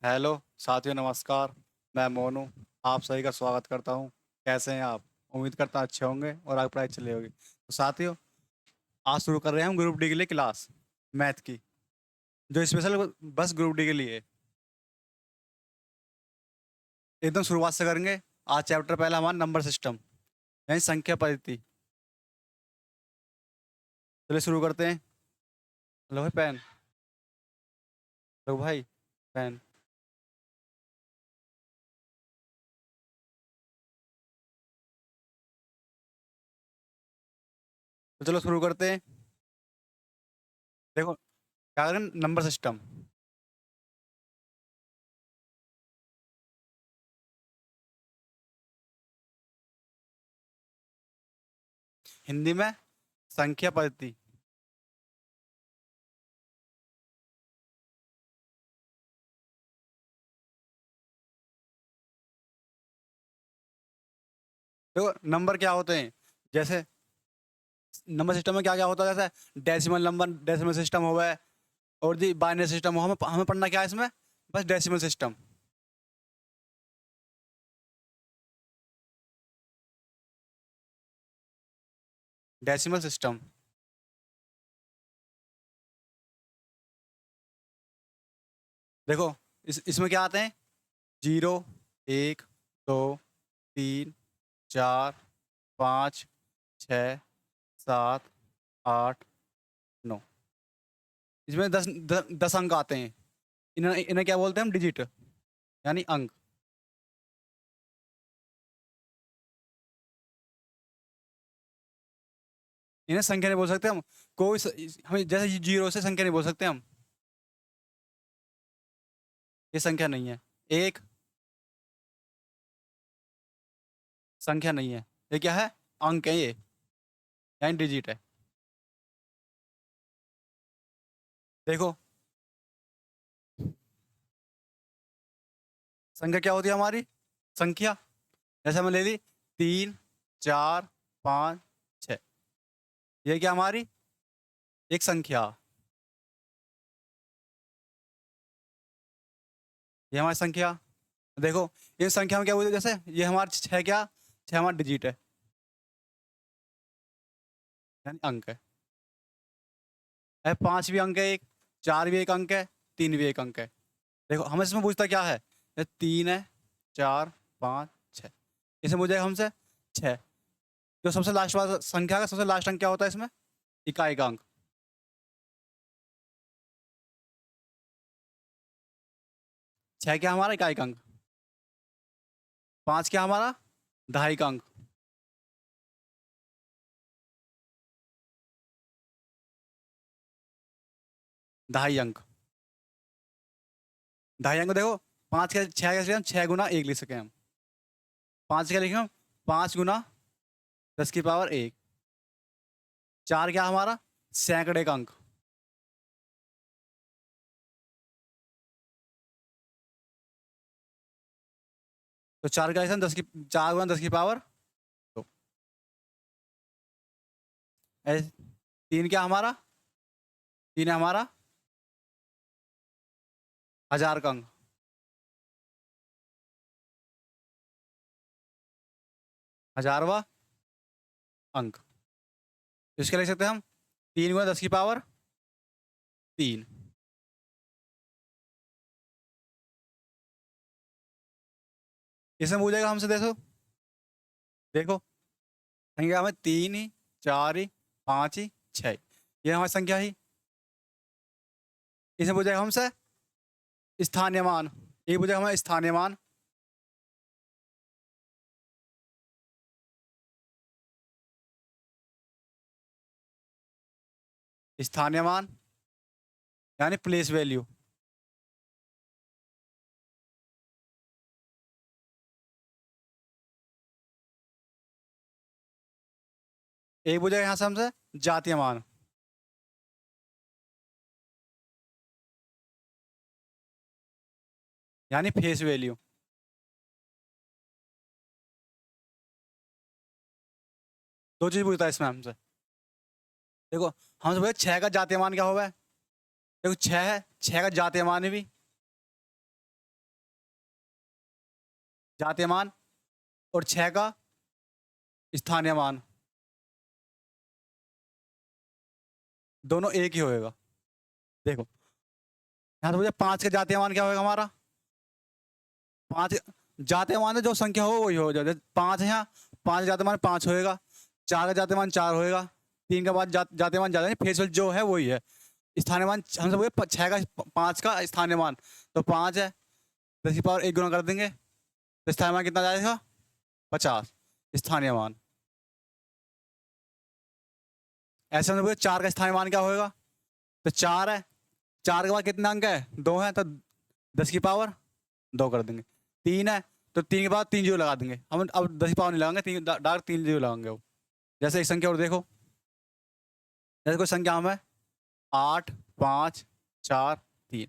Hello साथियों, नमस्कार। मैं मोनू आप सभी का स्वागत करता हूं। कैसे हैं आप? उम्मीद करता हूं अच्छे होंगे और आगे पढ़ाई चली होगी। तो साथियों, आज शुरू कर रहे हैं हम ग्रुप डी के लिए क्लास, मैथ की, जो स्पेशल बस ग्रुप डी के लिए है। एकदम शुरुआत से करेंगे। आज चैप्टर पहला हमारा नंबर सिस्टम, यानी संख्या पद्धति। चलिए शुरू करते हैं। लो भाई पेन। लो भाई पेन। तो चलो शुरू करते हैं। देखो क्या करें, नंबर सिस्टम। हिंदी में संख्या पद्धति। देखो नंबर क्या होते हैं, जैसे नंबर सिस्टम में क्या क्या होता है, जैसे डेसिमल नंबर, डेसिमल सिस्टम हो गया, और दी बाइनरी सिस्टम हो। हमें हमें पढ़ना क्या है इसमें? बस डेसिमल सिस्टम। Decimal system. देखो इसमें क्या आते हैं? जीरो, एक, दो, तीन, चार, पाँच, छ, सात, आठ, नौ। इसमें दस अंक आते हैं। इन्हें इन्हें क्या बोलते हैं हम? डिजिट, यानी अंक। इन्हें संख्या नहीं बोल सकते हम। हमें जैसे जीरो से संख्या नहीं बोल सकते हम। ये संख्या नहीं है। एक संख्या नहीं है। ये क्या है? अंक है ये, यानी डिजिट है। देखो संख्या क्या होती है हमारी? संख्या जैसे हमने ले ली, तीन, चार, पाँच, छ। ये क्या हमारी? एक संख्या। ये हमारी संख्या। देखो इन संख्या में क्या बोलते हैं, जैसे ये हमारा छः, क्या छः हमारा डिजिट है, यानी अंक है। पाँच भी अंक है एक, चार भी एक अंक है, तीन भी एक अंक है। देखो हमें इसमें पूछता क्या है? ये तीन है, चार, पाँच, छः। इसे पूछेगा हमसे छः। जो सबसे लास्ट वाला संख्या का सबसे लास्ट अंक क्या होता है इसमें? इकाई का अंक। छः क्या हमारा? इकाई का अंक। पाँच क्या हमारा? दहाई का अंक। दहाई अंक। ढाई अंक देखो। पाँच का छः कैसे हम? छः गुना एक लिख सके हम। पाँच क्या लिखे हम? पाँच गुना 10 की पावर 1। चार क्या हमारा? सैकड़े का अंक। तो चार का कैसे? 4 गुना 10 की पावर 2। तीन क्या हमारा? तीन है हमारा हजार का अंक। हजारवा अंक। तो इसके लिख सकते हैं हम 3 गुना 10 की पावर 3। इसमें पूछेगा हमसे, देखो देखो संख्या हमें तीन ही, चार ही, पाँच ही, छः। ये हमारी संख्या ही। इसमें पूछेगा हमसे स्थानीय मान। ये पूछेगा हमें स्थानीय मान। स्थानीय मान यानी प्लेस वैल्यू। एक पूछेगा यहाँ से हमसे जातीय मान। यानी फेस वैल्यू। दो चीज पूछता है इसमें हमसे। देखो हमसे पूछे छह का जातीय मान क्या होगा। देखो छह है, छह का जातीय मान भी जातीय मान और 6 का स्थानीय मान, दोनों एक ही होएगा। देखो यहाँ तो मुझे 5 का जातीय मान क्या होगा हमारा, 5 जातीय मान है, जो संख्या हो वही हो जाए। 5 है यहाँ, 5 जातीय मान 5 होएगा, 4 का जातीय मान 4 होएगा, 3 का बाद जातीय मान ज्यादा नहीं, फेस जो है वही है। स्थानीय मान हम सब 6 का 5 का स्थानीय मान तो 5 है, 10 की पावर 1 गुना कर देंगे तो स्थानीय मान कितना जाएगा, 50 स्थानीय मान। ऐसे हम 4 का स्थानीय मान क्या होगा, तो 4 है, 4 के बाद कितने अंक है, 2 है, तो 10 की पावर 2 कर देंगे। 3 है तो 3 के बाद 3 जीरो लगा देंगे हम, अब 10 की पावर नहीं लगाएंगे, डायरेक्ट 3 जीरो लगाएंगे वो। जैसे एक संख्या और देखो, जैसे कोई संख्या हमें 8 5 4 3,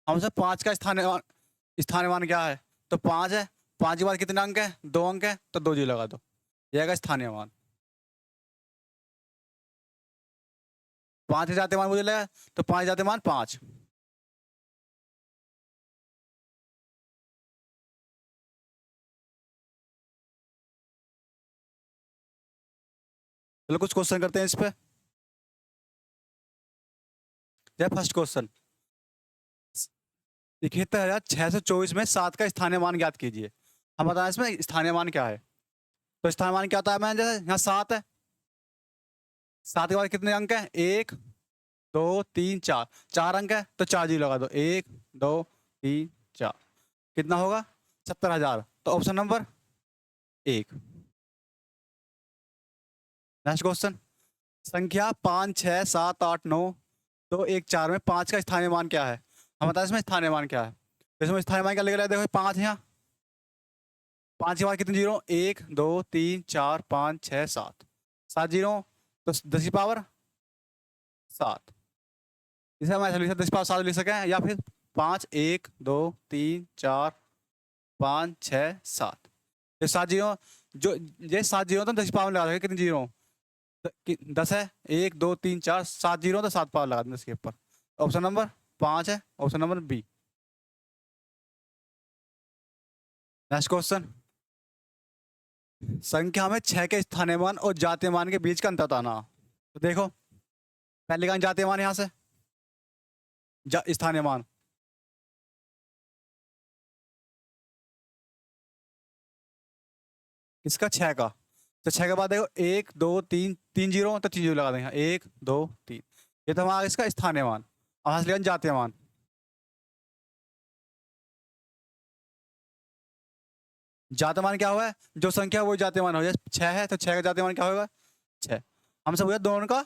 हमसे 5 का स्थानीय मान क्या है, तो 5 है, 5 के बाद कितने अंक है, 2 अंक है, तो 2 जीरो लगा दो, यह आएगा स्थानीय मान। 5 जाते मान मुझे लगा तो 5 जाते मान 5। चलो कुछ क्वेश्चन करते हैं इस पे। फर्स्ट क्वेश्चन, 71,624 में 7 का स्थानीय मान ज्ञात कीजिए। हम बताएं इसमें स्थानीय मान क्या है, तो स्थानीय मान क्या होता है, मैंने जैसे यहाँ 7 है, 7 के बाद कितने अंक है, 1 2 3 4, 4 अंक है तो 4 जीरो लगा दो, 1 2 3 4, कितना होगा 70,000, तो ऑप्शन नंबर 1। नेक्स्ट क्वेश्चन, संख्या 5 6 7 8 9 2 1 4 में 5 का स्थानीय मान क्या है। हम बताएं इसमें स्थानीय मान क्या है, तो इसमें स्थानीय मान क्या लिख रहा है, देखो 5 है यहाँ, 5 के बाद कितने जीरो, 1 2 3 4 5 6 7, 7 जीरो, तो 10 की पावर 7, इसे हम ऐसे लिख सकते 10 की पावर 7 लिख सकें, या फिर 5 1 2 3 4 5 6 7, ये 7 जीरो, जो ये 7 जीरो तो 10 की पावर लगा देंगे, कितने जीरो 10 है, 1 2 3 4 7 जीरो तो 7 पावर लगा देंगे इसके ऊपर, ऑप्शन नंबर 5 है, option number B. Next question, संख्या में 6 के स्थानीय मान और जातीय मान के बीच का अंतर बताना। तो देखो पहले का जातीय मान यहाँ से स्थानीय मान, इसका 6 का, तो 6 के बाद देखो 1 2 3 3 जीरो, तो 3 जीरो लगा देंगे, 1 2 3, ये तो हमारा इसका स्थानीय मान। अब यहाँ से लिखा जातीय मान, जातीय मान क्या हुआ है, जो संख्या वो जातीय मान हो जाए, 6 है तो 6 का जातीय मान क्या होगा 6, हम सब हुआ दोनों का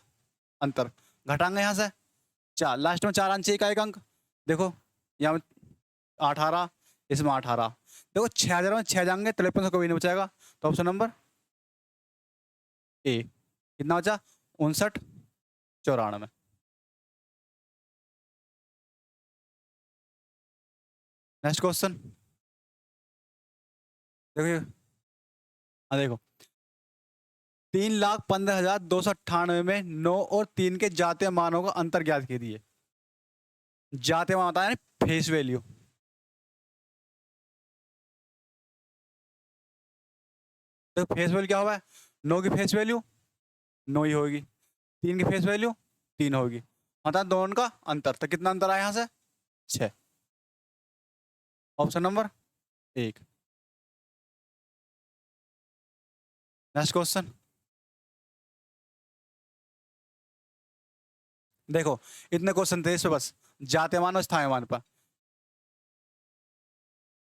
अंतर, घटाएंगे यहाँ से 4, लास्ट में 4 आना चाहिए का एक अंक, देखो यहाँ में 18, इसमें 18, देखो 6,000 में 6 जाएंगे, 53 से कभी नहीं बचाएगा, तो ऑप्शन नंबर ए, कितना बचा 59 94। नेक्स्ट क्वेश्चन देखो हाँ देखो, 3,15,298 में 9 और 3 के जातीय मानों का अंतर ज्ञात कीजिए। जातीय मान होता है फेस वैल्यू, तो फेस वैल्यू क्या हुआ है, 9 की फेस वैल्यू 9 ही होगी, 3 की फेस वैल्यू 3 होगी, होता है दोनों का अंतर, तो कितना अंतर आया यहाँ से 6, ऑप्शन नंबर 1। नेक्स्ट क्वेश्चन देखो, इतने क्वेश्चन थे इस पे, बस जातीय मान और स्थानीय मान पर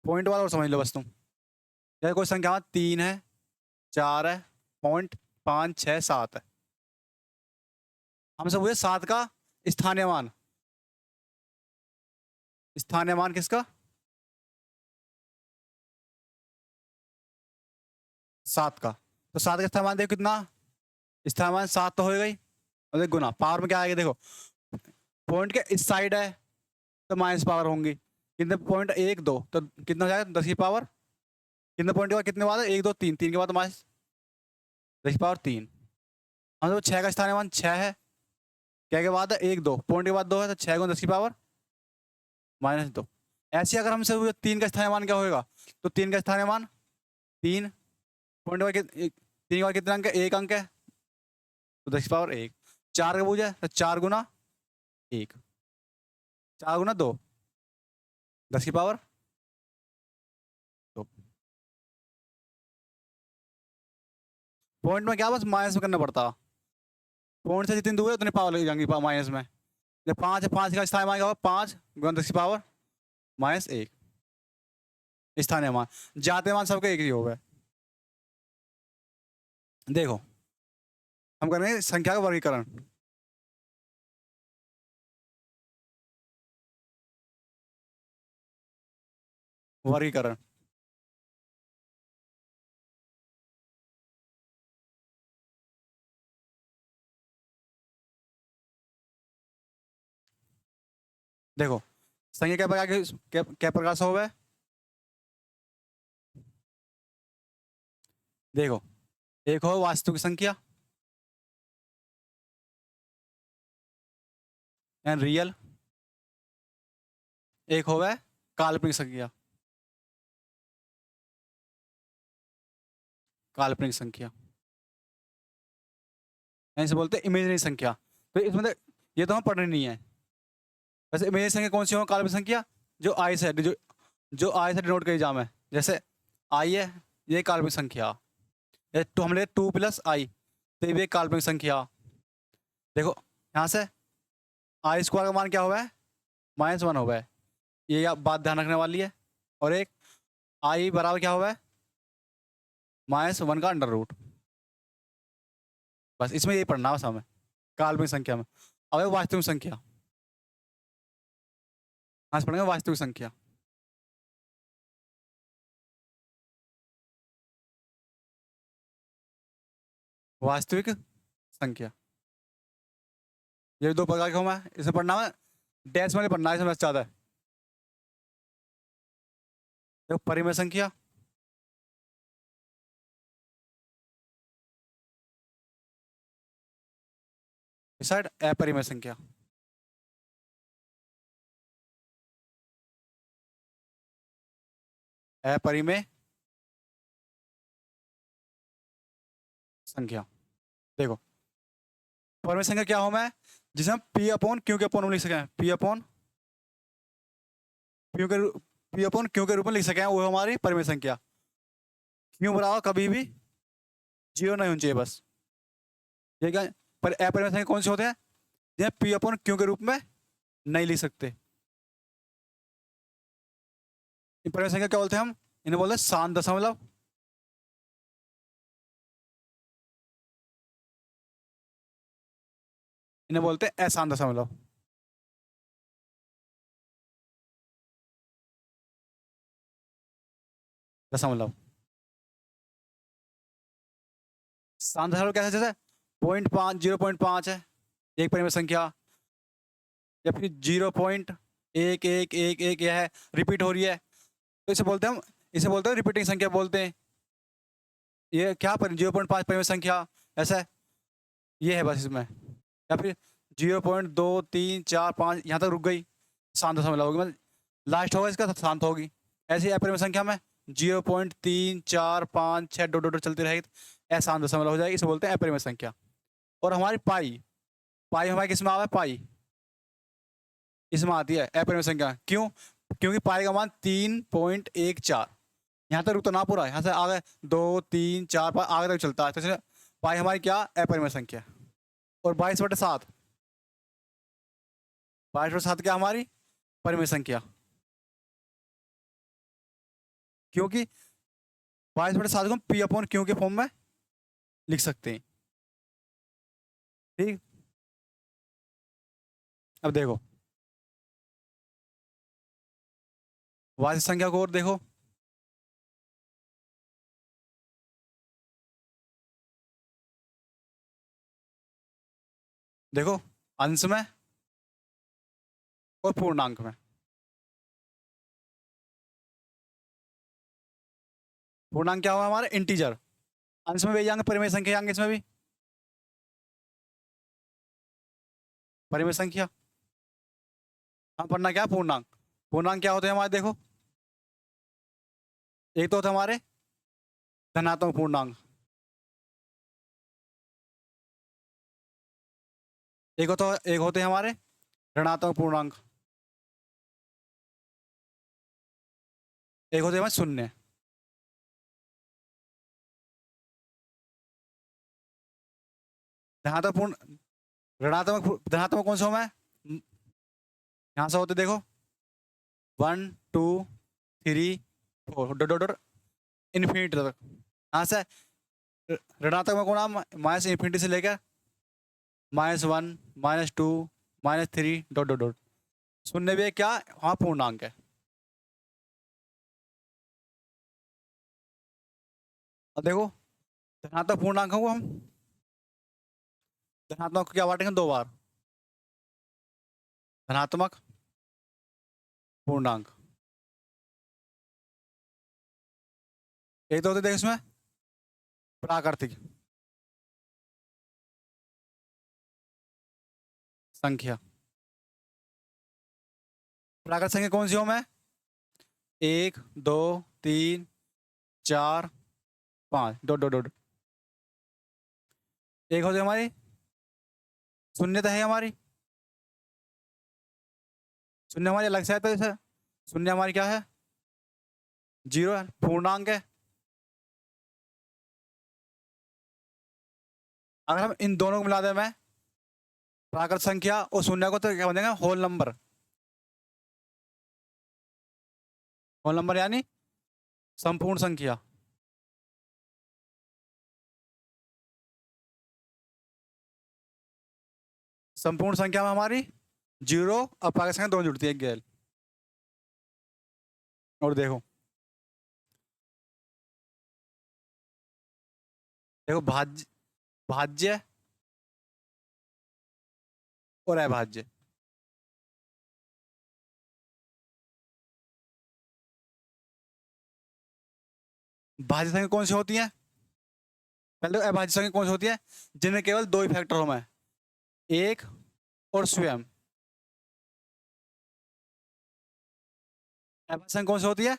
पॉइंट वाला और समझ लो बस तुम। जैसे कोई संख्या 3 है 4 है, पॉइंट 5 6 7 है, हम सब हुए 7 का स्थानीय मान, स्थानीय मान किसका 7 का, तो 7 का स्थानीय मान देखो कितना, स्थानीय मान 7 तो हो गई, और देखो गुना पावर में क्या आएगा, देखो पॉइंट के इस साइड है तो माइनस पावर होंगी, कितने पॉइंट 1 2, तो कितना हो जाएगा 10 की पावर, कितने पॉइंट के बाद कितने बाद 1 2 3, 3 के बाद माइनस 10 की पावर 3, हम तो 6 का स्थानीय मान 6 है, क्या के बाद है 1 2, पॉइंट के बाद 2 है, तो 6 गुना 10 की पावर -2। ऐसे अगर हमसे 3 का स्थानीय मान क्या होगा, तो 3 का स्थानीय मान 3 पॉइंट का 3 का कितना अंक है? 1 अंक है, तो 10 की पावर 1। 4 का पूछा है तो 4 गुना 1, 4 गुना 2, 10 की पावर 2। पॉइंट में क्या बस माइनस में करना पड़ता, पॉइंट से जितनी दूर है उतनी पावर लग जाएंगी माइनस में। जब 5 है, 5 का स्थान आएगा 5 गुना 10 की पावर -1 स्थानीय मान। जाते मान सबके एक ही हो गए। देखो हम करेंगे संख्या का वर्गीकरण। वर्गीकरण देखो संख्या क्या प्रकार की, क्या प्रकार से हो गए? देखो एक हो वास्तविक संख्या एंड रियल, एक हो गए काल्पनिक संख्या। काल्पनिक संख्या ऐसे बोलते हैं इमेजिनरी संख्या। तो इसमें ये तो हम पढ़नी नहीं है। वैसे इमेजिनरी संख्या कौन सी हो? काल्पनिक संख्या जो आई से जो आई से डिनोट करी जाम है। जैसे आई है, ये काल्पनिक संख्या। तो हम ले 2 + i, तो ये भी एक काल्पनिक संख्या। देखो यहाँ से i² का मान क्या हुआ है? -1 हुआ है। ये बात ध्यान रखने वाली है। और एक i बराबर क्या हुआ है? -1 का अंडर रूट। बस इसमें यही पढ़ना बस हमें काल्पनिक संख्या में। अब वास्तविक संख्या, आज पढ़ेंगे वास्तविक संख्या। वास्तविक संख्या ये 2 प्रकार के होंगे, इसे पढ़ना है डैश में पढ़ना है, इसमें ज्यादा है। देखो परिमेय संख्या, इस साइड अपरिमेय संख्या। अपरिमेय संख्या। देखो परिमेय संख्या क्या हो मैं, जिसे हम P/Q के अपॉन में लिख सकें, P/Q के रूप में लिख सकें, वो हमारी परिमेय संख्या। क्यों बराबर कभी भी 0 नहीं होनी चाहिए बस। ये क्या पर अपरिमेय संख्या कौन से होते हैं? जिन्हें P/Q के रूप में नहीं लिख सकते। इन परिमेय संख्या क्या बोलते हैं हम? इन्हें बोलते हैं शांत दशमलव। इन्हें बोलते हैं अशांत दशमलव। दशमलव शांत दशमलव कैसे? जैसे 0.5 0.5 है एक परिमेय संख्या, या फिर 0.1111 यह है रिपीट हो रही है, तो इसे बोलते हैं हम, इसे बोलते हैं रिपीटिंग संख्या बोलते हैं। ये क्या पर 0.5 परिमेय संख्या ऐसा है, ये है बस इसमें। या फिर 0.2 3 4 5 यहाँ तक रुक गई, शांत दशमलव होगी, मतलब लास्ट होगा इसका तो शांत होगी। ऐसी अपरिमेय संख्या में 0.3 4 5 6 डॉट डॉट चलती रहेगी, अशांत दशमलव हो जाएगी, इसे बोलते हैं अपरिमेय संख्या। और हमारी पाई, पाई हमारी किसमें आवा है? पाई इसमें आती है अपरिमेय संख्या। क्यों? क्योंकि पाई का मान 3.14, यहाँ तक रुकता ना पूरा, यहाँ से आगे 2 3 4 5 आगे तक चलता है, तो इसलिए पाई हमारी क्या? अपरिमेय संख्या। और 22/7, 22/7 क्या हमारी? परिमेय संख्या। क्योंकि 22/7 को हम P/Q के फॉर्म में लिख सकते हैं। ठीक, अब देखो वास्तविक संख्या को और देखो। देखो अंश में और पूर्णांक में। पूर्णांक क्या हुआ हमारे? इंटीजर। अंश में भी जाएंगे, परिमेय संख्या आएंगे, इसमें भी परिमेय संख्या। हम पढ़ना क्या? पूर्णांक। पूर्णांक क्या होते हैं हमारे? देखो एक तो होते हैं हमारे धनात्मक पूर्णांक। एक होते हैं हमारे ऋणात्मक पूर्णांक, एक होते हैं हमारे शून्य। धनात्मक पूर्ण धनात्मक कौन सा हूं मैं? यहां से होते देखो 1 2 3 4 डॉट डॉट इन्फिनिटी तक। यहां से ऋणात्मक कोण माइनस इन्फिनिटी से लेकर -1 -2 -3 डॉट डॉट डॉट। शून्य भी क्या वहां पूर्णांक है। अब देखो धनात्मक पूर्णांक को हम धनात्मक को क्या बांटेंगे? 2 बार। धनात्मक पूर्णांक एक तो होते देख इसमें प्राकृतिक संख्या। प्राकृतिक संख्या कौन सी हो? मैं 1 2 3 4 5 डॉट डॉट डॉट। एक होती हमारी शून्यता है हमारी, शून्य हमारी अलग से है, तो जैसे शून्य हमारी क्या है? 0 है, पूर्णांक है। अगर हम इन दोनों को मिला दें, मैं प्राकृत संख्या और शून्य को, तो क्या बनेगा? Whole number. होल नंबर यानी संपूर्ण संख्या। संपूर्ण संख्या में हमारी 0 और प्राकृत संख्या दोनों जुड़ती है गैल। और देखो देखो भाज्य और अभाज्य। भाज्य संख्या कौन सी होती है? पहले तो अभाज्य संख्या कौन सी होती है? जिनमें केवल 2 ही फैक्टर हो, में एक और स्वयं। अभाज्य संख्या कौन सी होती है?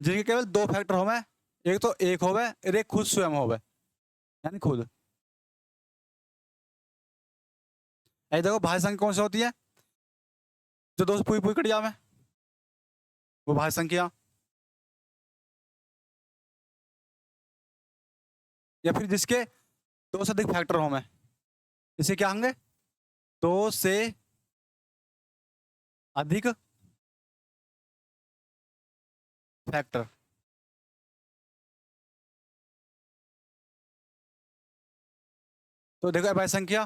जिनके केवल 2 फैक्टर हो, में एक तो एक होवे और एक खुद स्वयं होवे, यानी खुद। ऐसे देखो भाज्य संख्या कौन सी होती है? जो 2 से पूरी पूरी कट जावे, वो भाज्य संख्या। या फिर जिसके 2 से अधिक फैक्टर हो, में इसे क्या होंगे? 2 से अधिक फैक्टर। तो देखो अभाज्य संख्या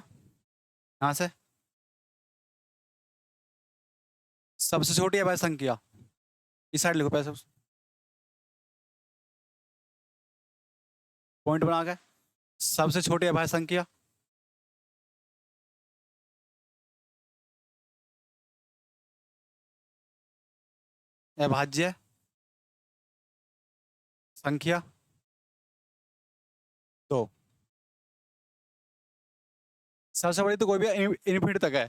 यहां से सबसे छोटी अभाज्य संख्या इस साइड लिखो, पहले पॉइंट बना के। सबसे छोटी अभाज्य संख्या अभाज्य संख्या 2। सबसे बड़ी तो कोई भी इन्फिनिटी तक है,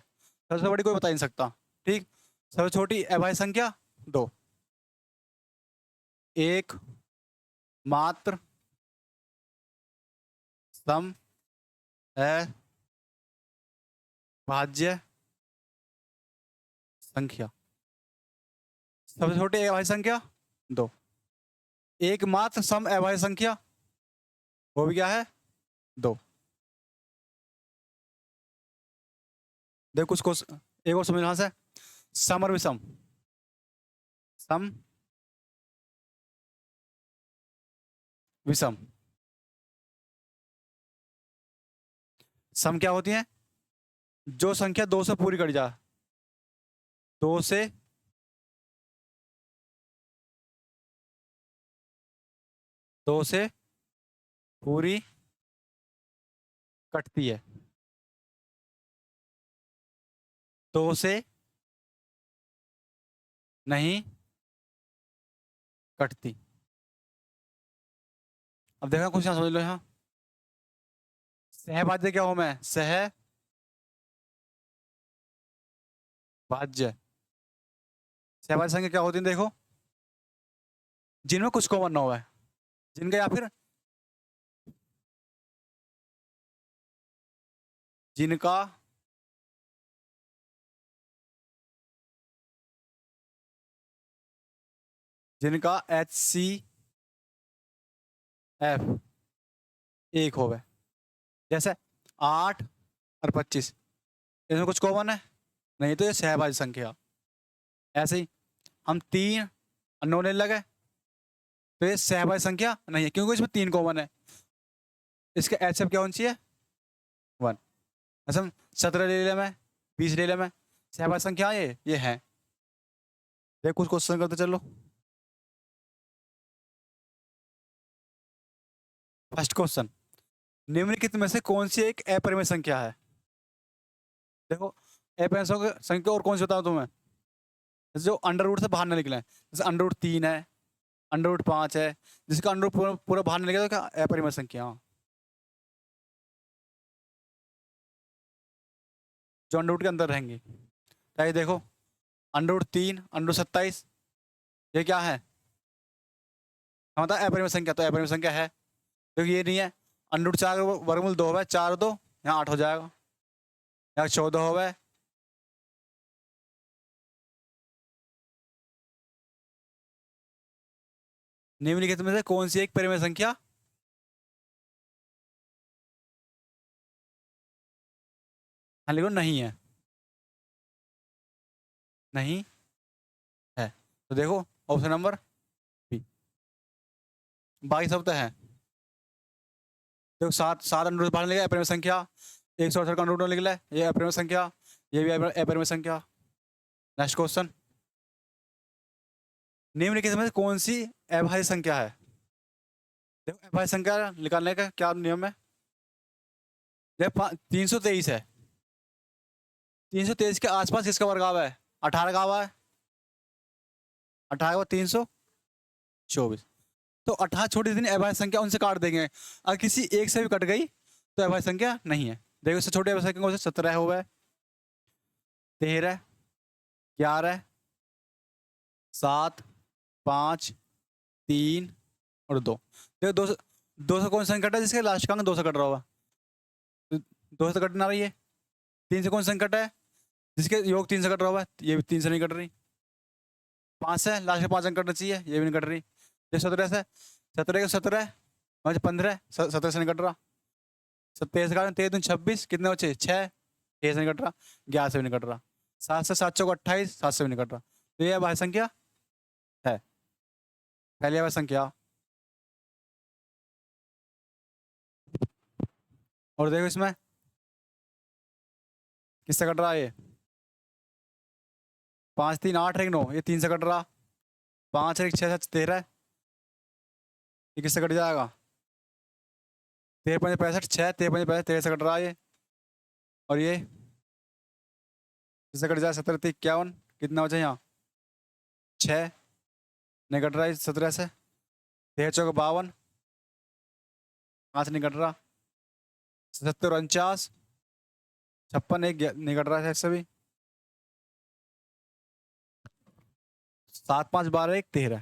सबसे बड़ी कोई बता नहीं सकता। ठीक, सबसे छोटी अभाज्य संख्या 2। एक मात्र सम अभाज्य संख्या। सबसे छोटी अभाज्य संख्या 2। एकमात्र सम अभाज्य संख्या, वो भी क्या है? 2। देखो कुछ को एक और समझ, यहां से सम और विषम। सम विषम। सम क्या होती है? जो संख्या 2 से पूरी कट जाए, 2 से पूरी कटती है, 2 से नहीं कटती। अब देखा कुछ यहाँ समझ लो। यहाँ सहभाज्य क्या हूं मैं? सहभाज्य। सहभाज्य संख्या क्या होती है? देखो जिनमें कुछ कॉमन ना हो है, जिनका या फिर जिनका जिनका HCF एक होवे। जैसे 8 और 25, इसमें कुछ कॉमन है नहीं, तो ये सहभाज्य संख्या। ऐसे ही हम 3 और 9 लेने लगे तो ये सहभाज्य संख्या नहीं है, क्योंकि इसमें 3 कॉमन है। इसका HCF क्या होना चाहिए? 1। ऐसे हम 17 ले लिया मैं, 20 ले लिया मैं, सहभाज्य संख्या ये है। देख कुछ क्वेश्चन करते चलो। फर्स्ट क्वेश्चन, निम्नलिखित में से कौन सी एक अपरिमेय संख्या है? देखो अपरिमेय संख्या और कौन सी बताऊं तुम्हें, जो अंडर रूट से बाहर न निकले, जैसे अंडर रूट 3 है, अंडर रूट 5 है, जिसका अंडर रूट पूरा पूरा बाहर निकले तो क्या अपरिमेय संख्या। जो अंडर रूट के अंदर रहेंगी। चाहिए देखो, अंडर रूट 3, अंडर रूट 27, ये क्या है? हम बताए अपरिमेय संख्या, तो अपरिमेय संख्या है, क्योंकि ये नहीं है। अंडर रूट 4 वर्गमूल 2 है, 4 2 यहाँ 8 हो जाएगा, यहाँ 14 हो गए। निम्नलिखित में से कौन सी एक परिमेय संख्या लिखो नहीं है? नहीं है, तो देखो ऑप्शन नंबर बी। बाकी सब तो है। देखो 7 7 अंडर रूट बाहर निकला, अपरिमेय संख्या। 168 का अंडर रूट निकला, ये अपरिमेय संख्या, ये भी अपरिमेय संख्या। नेक्स्ट क्वेश्चन, निम्नलिखित में से कौन सी अभाज्य संख्या है? देखो अभाज्य संख्या निकालने का क्या नियम है? देखो 323 है, 323 के आसपास किसका वर्ग आवा है? 18 का आवा है, 18 का 324। तो 18 छोटी सी अभाज्य संख्या, उनसे काट देंगे। अगर किसी एक से भी कट गई तो अभाज्य संख्या नहीं है। देखो इससे छोटे अभाज्य संख्या कौन से? 17 हो गए, 13, 11, 7, 5, 3 और 2। देखो 2 से कौन सा संख्या कटा है? जिसके लास्ट का अंक 2 से कट रहा होगा, 2 से कट ना रही है। 3 से कौन सा संकट है? जिसके योग 3 से कट रहा हुआ है, ये भी 3 से नहीं कट रही। 5 से लास्ट के 5 अंक कटना चाहिए, ये भी नहीं कट रही। ये 17 से, 17 के 17 15, 17 से नहीं कट रहा। 27 का 23 दूनी 26, कितने बचे? 6, 6 से नहीं कट रहा। 11 से भी नहीं कट रहा। 7 से 7 चौक 28, 7 से भी नहीं कट रहा। तो ये अभाज्य संख्या है, पहली अभाज्य संख्या। और देखो इसमें किससे कट रहा है? ये 5 3 8 1 9, ये 3 से कट रहा। 5 1 6 7 13, ये किससे कट जाएगा? 13 5 65, 6 13 5 65, 13 से कट रहा है ये। और ये किससे कट जाए? 17 3 51, कितना बचा यहाँ? 6 नहीं कट रहा है 17 से। 13 चौक 52, 5 नहीं कट रहा। 77 49, 56 एक नहीं कट रहा है इससे भी। 7 5 12 1 13,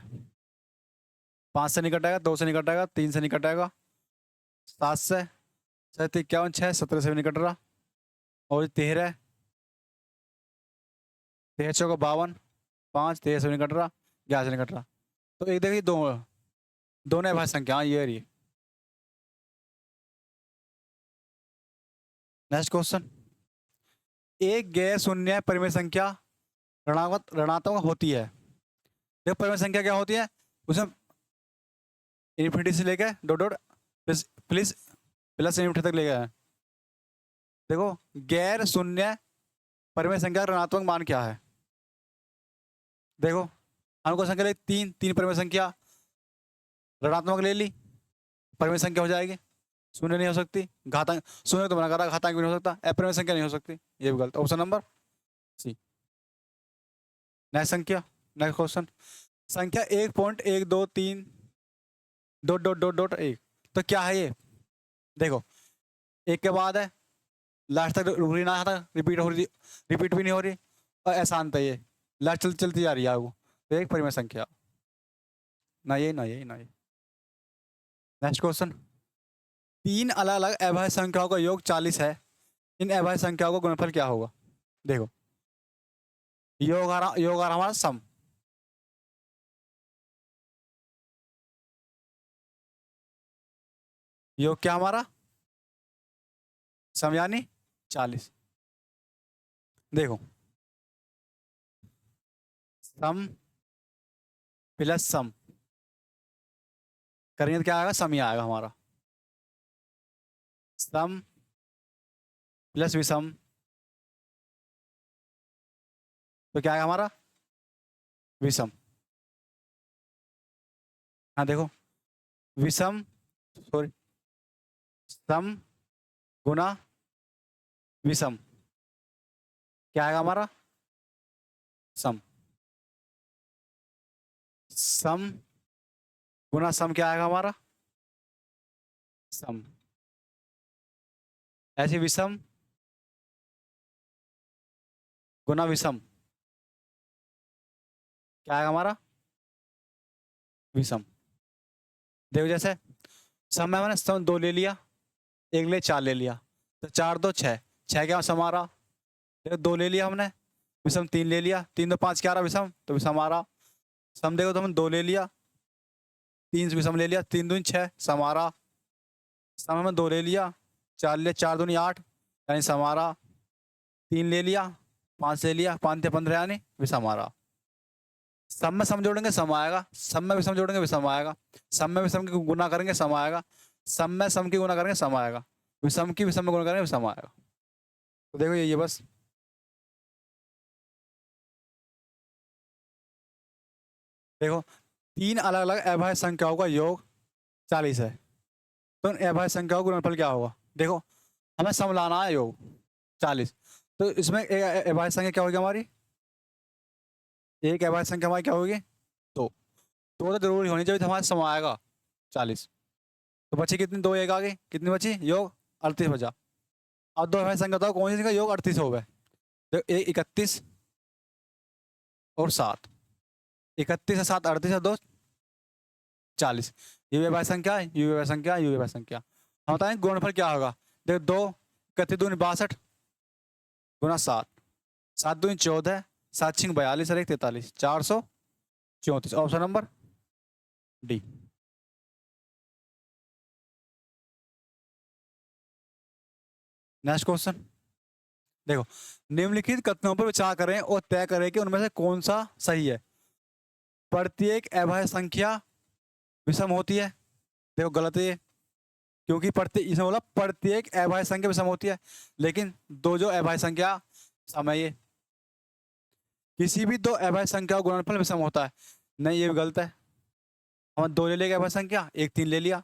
5 से नहीं कटेगा, 2 से नहीं कटेगा, 3 से नहीं कटेगा, 7 से 7 51 6, 17 से भी नहीं कट रहा। और 13, 13 चौक 52, 5 13 से भी नहीं कट रहा, 11 से नहीं कट रहा। तो एक देखिए दोनों अभाज्य संख्या, हाँ ये रही। नेक्स्ट क्वेश्चन, एक गैर शून्य परिमेय संख्या ऋणात्मक होती है। देखो परिमेय संख्या क्या होती है? उसमें इन्फिनिटी से लेके dot dot plus plus plus infinity तक ले गया है। देखो गैर शून्य परिमेय संख्या का ऋणात्मक मान क्या है? देखो हमको संख्या ले, तीन परिमेय संख्या ऋणात्मक ले ली, परिमेय संख्या हो जाएगी। शून्य नहीं हो सकती, घातांक शून्य तो मना करा, घातांक भी नहीं हो सकता, अपरिमेय संख्या नहीं हो सकती, ये भी गलत। Option number C. नेक्स्ट संख्या, नेक्स्ट क्वेश्चन, संख्या 1.123 डॉट डॉट डॉट डॉट 1, तो क्या है ये? देखो एक के बाद है, लास्ट तक रुक रही, ना आता रिपीट हो रही, रिपीट भी नहीं हो रही, और अशांत है ये, लास्ट चलती चलती जा रही है वो। तो एक परिमेय संख्या, ना ये ना ये ना ये। नेक्स्ट क्वेश्चन, 3 अलग अलग अभाज्य संख्याओं का योग 40 है, इन अभाज्य संख्याओं का गुणनफल क्या होगा? देखो, योग आ रहा हमारा सम, योग क्या हमारा? सम यानी 40। देखो, सम प्लस सम करेंगे तो क्या आएगा? सम ही आएगा हमारा। सम प्लस विषम तो क्या आएगा हमारा? विषम। हाँ देखो, विषम, सॉरी, सम गुना विषम क्या आएगा हमारा? सम। सम गुना सम क्या आएगा हमारा? सम। ऐसे विषम गुना विषम क्या आएगा हमारा? विषम। देखो, जैसे सम में मैंने सम 2 ले लिया, एक ले 4 ले लिया, तो 4 2 6, 6 क्या सम आ रहा? देखो 2 ले लिया हमने, विषम 3 ले लिया, 3 2 5 क्या आ रहा? विषम, तो विषम आ रहा। सम देखो तो हमने 2 ले लिया, 3 विषम ले लिया, 3 दूनी 6 सम आ रहा। सम में 2 ले लिया, 4 ले लिया, 4 दूनी 8 यानी सम आ रहा। 3 ले लिया, 5 ले लिया, 5 × 15 यानी विषम आ रहा। सम में सम जोड़ेंगे सम आएगा, सम में विषम जोड़ेंगे विषम आएगा, सम में विषम की गुना करेंगे सम आएगा, सम में सम की गुना करेंगे सम आएगा, विषम की विषम में गुना करेंगे विषम आएगा। तो देखो ये बस। देखो, 3 अलग अलग अभाज्य संख्याओं का योग 40 है, तो इन अभाज्य संख्याओं का गुणनफल क्या होगा? देखो, हमें सम लाना है, योग 40, तो इसमें एक अभाज्य संख्या क्या होगी हमारी? एक अभाज्य संख्या हमारी क्या होगी? 2। तो जरूरी होनी चाहिए, तो हमारा सम आएगा 40। तो बची कितनी? 2 एक आ गई, कितनी बची? योग 38 बचा। अब 2 अभाज्य संख्या बताओ कौन सी संख्या योग 38 हो गए? तो 31 और 7, 31 है 7 38 है 2 40। ये भी अभाज्य संख्या है, ये भी अभाज्य संख्या है, ये भी अभाज्य संख्या। हम बताएं गुणनफल क्या होगा? देखो, 2 31 दूनी 62 गुना 7, 7 दूनी 14, 7 छिंग 42 और 1 43, 434। Option number D. Next question. देखो, निम्नलिखित कथनों पर विचार करें और तय करें कि उनमें से कौन सा सही है। प्रत्येक अभाज्य संख्या विषम होती है। देखो गलत है ये, क्योंकि प्रत्येक, इसमें बोला प्रत्येक अभाज्य संख्या विषम होती है, लेकिन 2 जो अभाज्य संख्या सम है ये। किसी भी 2 अभाज्य संख्या का गुणनफल विषम होता है, नहीं, ये भी गलत है। हम 2 ले लेंगे अभाज्य संख्या, एक 3 ले लिया,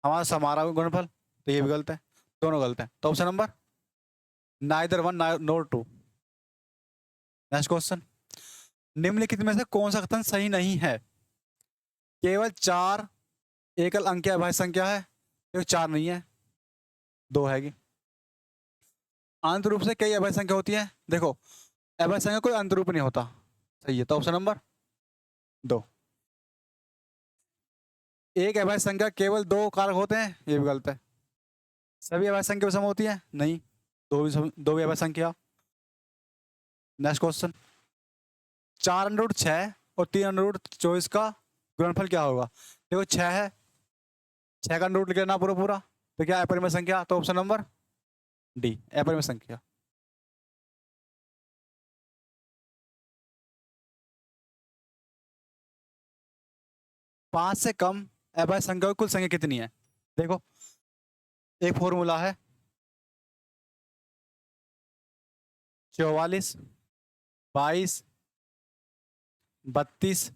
हमारा सम आ रहा है गुणनफल, तो ये भी गलत है, दोनों गलत है। तो option number neither one nor two. Next question. निम्नलिखित में से कौन सा कथन सही नहीं है? केवल 4 एकल अंक की अभाज्य संख्या है। देखो 4 नहीं है, 2 है। अंत रूप से कई अभाज्य संख्या होती है। देखो, अभाज्य संख्या कोई अंत रूप नहीं होता, सही है। तो ऑप्शन नंबर 2। एक अभाज्य संख्या केवल 2 कारक होते हैं, ये भी गलत है। सभी अभाज्य संख्या विषम होती है, नहीं, 2 भी अभाज्य संख्या। Next question. 4√6 और 3√24 का गुणनफल क्या होगा? देखो 6 है, 6 का रूट लेना पूरा पूरा, तो क्या अपरिमेय संख्या? तो ऑप्शन नंबर डी, अपरिमेय संख्या। पांच से कम अभाज्य संख्या की कुल संख्या कितनी है? देखो, एक फॉर्मूला है, 44 22 32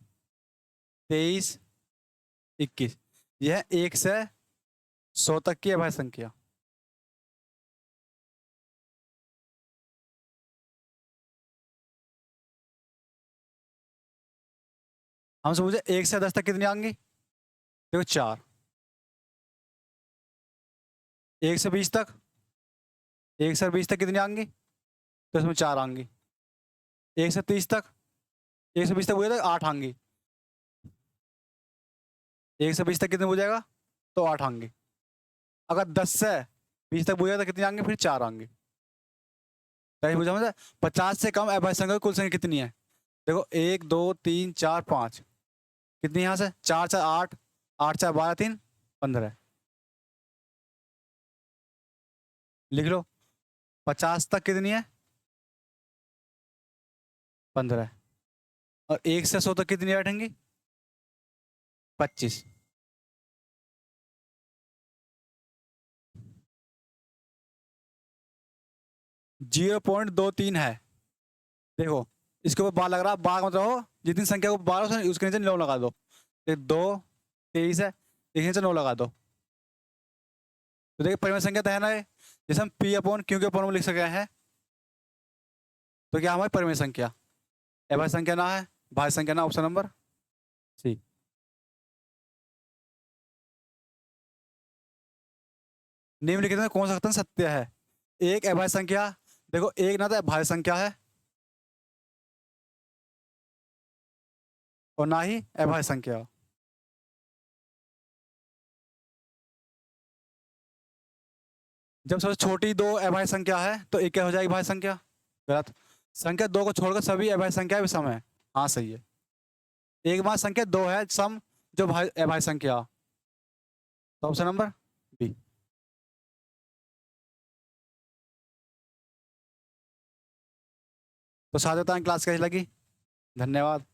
23 21, यह 1 से 100 तक की अभाज्य संख्या। हमसे पूछे 1 से 10 तक कितनी आएंगी? देखो 4। 1 से 20 तक, 1 से 20 तक कितनी आएंगी? तो इसमें 4 आएंगी। 1 से 30 तक, 1 से 20 तक पूछे तो 8 आएंगी। 1 से 20 तक कितने हो जाएगा? तो 8 आएंगी। अगर 10 से 20 तक बुझा तो कितने आएंगे, फिर 4 आएंगे। कैसे बुझा मुझे? 50 से कम अभाज्य संख्या की कुल संख्या कितनी है? देखो 1 2 3 4 5, कितनी यहाँ से? 4 4 8, 8 4 12 3 15। लिख लो 50 तक कितनी है? 15। और 1 से 100 तक कितनी बैठेंगी? 25। जीरो पॉइंट 2 3 है। देखो इसके ऊपर बार लग रहा है, बार मतलब हो जितनी संख्या को बार हो उसके नीचे 9 लगा दो। 2 23 है, एक नीचे 9 लगा दो। तो देखिए परिमेय संख्या तो है ना ये, जैसे हम पी अपॉन क्यू के अपॉन में लिख सके हैं। तो क्या हमारी परिमेय संख्या? अभाज्य संख्या ना है, भाज्य संख्या ना, ऑप्शन नंबर सी। निम्नलिखित में कौन सा कथन सत्य है? एक अभाज्य संख्या, देखो एक ना तो अभाज्य संख्या है और ना ही अभाज्य संख्या। जब सबसे छोटी दो अभाज्य संख्या है तो एक क्या हो जाएगी भाज्य संख्या? गलत। संख्या 2 को छोड़कर सभी अभाज्य संख्या विषम है। हाँ सही है। एक मात्र संख्या 2 है सम जो अभाज्य संख्या। तो ऑप्शन नंबर बी। तो साथ बताएं क्लास कैसी लगी। धन्यवाद।